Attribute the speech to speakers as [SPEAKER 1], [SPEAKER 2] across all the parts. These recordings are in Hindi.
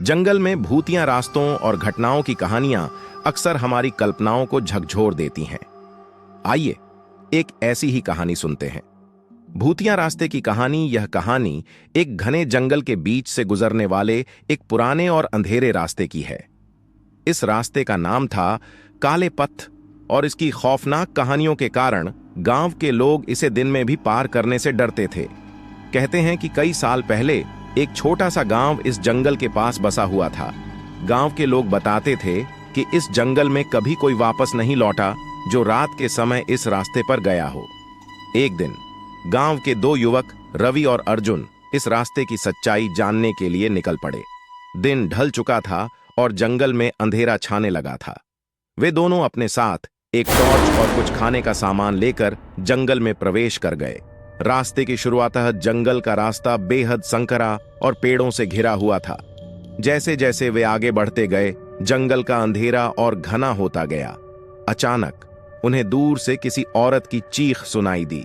[SPEAKER 1] जंगल में भूतिया रास्तों और घटनाओं की कहानियां अक्सर हमारी कल्पनाओं को झकझोर देती हैं। आइए एक ऐसी ही कहानी सुनते हैं। भूतिया रास्ते की कहानी। यह कहानी एक घने जंगल के बीच से गुजरने वाले एक पुराने और अंधेरे रास्ते की है। इस रास्ते का नाम था काले पथ और इसकी खौफनाक कहानियों के कारण गांव के लोग इसे दिन में भी पार करने से डरते थे। कहते हैं कि कई साल पहले एक छोटा सा गांव इस जंगल के पास बसा हुआ था। गांव के लोग बताते थे कि इस जंगल में कभी कोई वापस नहीं लौटा जो रात के समय इस रास्ते पर गया हो। एक दिन गांव के दो युवक रवि और अर्जुन इस रास्ते की सच्चाई जानने के लिए निकल पड़े। दिन ढल चुका था और जंगल में अंधेरा छाने लगा था। वे दोनों अपने साथ एक टॉर्च और कुछ खाने का सामान लेकर जंगल में प्रवेश कर गए। रास्ते की शुरुआत जंगल का रास्ता बेहद संकरा और पेड़ों से घिरा हुआ था। जैसे जैसे वे आगे बढ़ते गए जंगल का अंधेरा और घना होता गया। अचानक उन्हें दूर से किसी औरत की चीख सुनाई दी।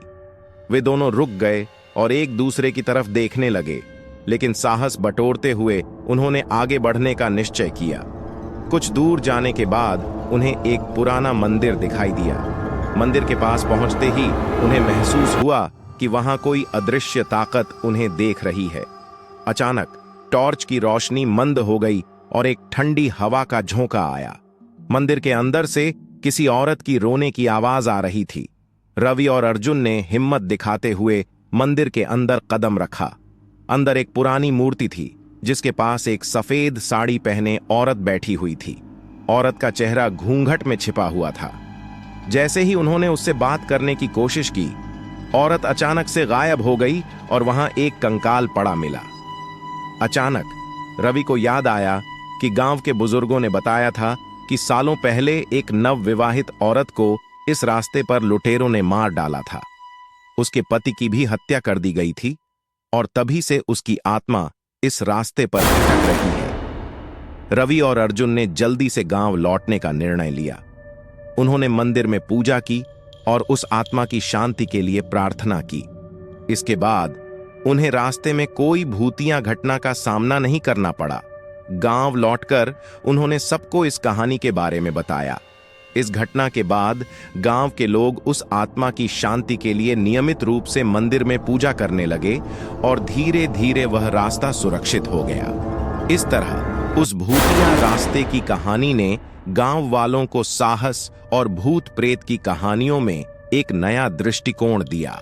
[SPEAKER 1] वे दोनों रुक गए और एक दूसरे की तरफ देखने लगे, लेकिन साहस बटोरते हुए उन्होंने आगे बढ़ने का निश्चय किया। कुछ दूर जाने के बाद उन्हें एक पुराना मंदिर दिखाई दिया। मंदिर के पास पहुंचते ही उन्हें महसूस हुआ कि वहां कोई अदृश्य ताकत उन्हें देख रही है। अचानक टॉर्च की रोशनी मंद हो गई और एक ठंडी हवा का झोंका आया। मंदिर के अंदर से किसी औरत की रोने की आवाज आ रही थी। रवि और अर्जुन ने हिम्मत दिखाते हुए मंदिर के अंदर कदम रखा। अंदर एक पुरानी मूर्ति थी जिसके पास एक सफेद साड़ी पहने औरत बैठी हुई थी। औरत का चेहरा घूंघट में छिपा हुआ था। जैसे ही उन्होंने उससे बात करने की कोशिश की, औरत अचानक से गायब हो गई और वहां एक कंकाल पड़ा मिला। अचानक रवि को याद आया कि गांव के बुजुर्गों ने बताया था कि सालों पहले एक नवविवाहित औरत को इस रास्ते पर लुटेरों ने मार डाला था। उसके पति की भी हत्या कर दी गई थी और तभी से उसकी आत्मा इस रास्ते पर भटक रही है। रवि और अर्जुन ने जल्दी से गांव लौटने का निर्णय लिया। उन्होंने मंदिर में पूजा की और उस आत्मा की शांति के लिए प्रार्थना की। इसके बाद उन्हें रास्ते में कोई भूतिया घटना का सामना नहीं करना पड़ा। गांव लौटकर उन्होंने सबको इस कहानी के बारे में बताया। इस घटना के बाद गांव के लोग उस आत्मा की शांति के लिए नियमित रूप से मंदिर में पूजा करने लगे और धीरे धीरे वह रास्ता सुरक्षित हो गया। इस तरह उस भूतिया रास्ते की कहानी ने गांव वालों को साहस और भूत प्रेत की कहानियों में एक नया दृष्टिकोण दिया।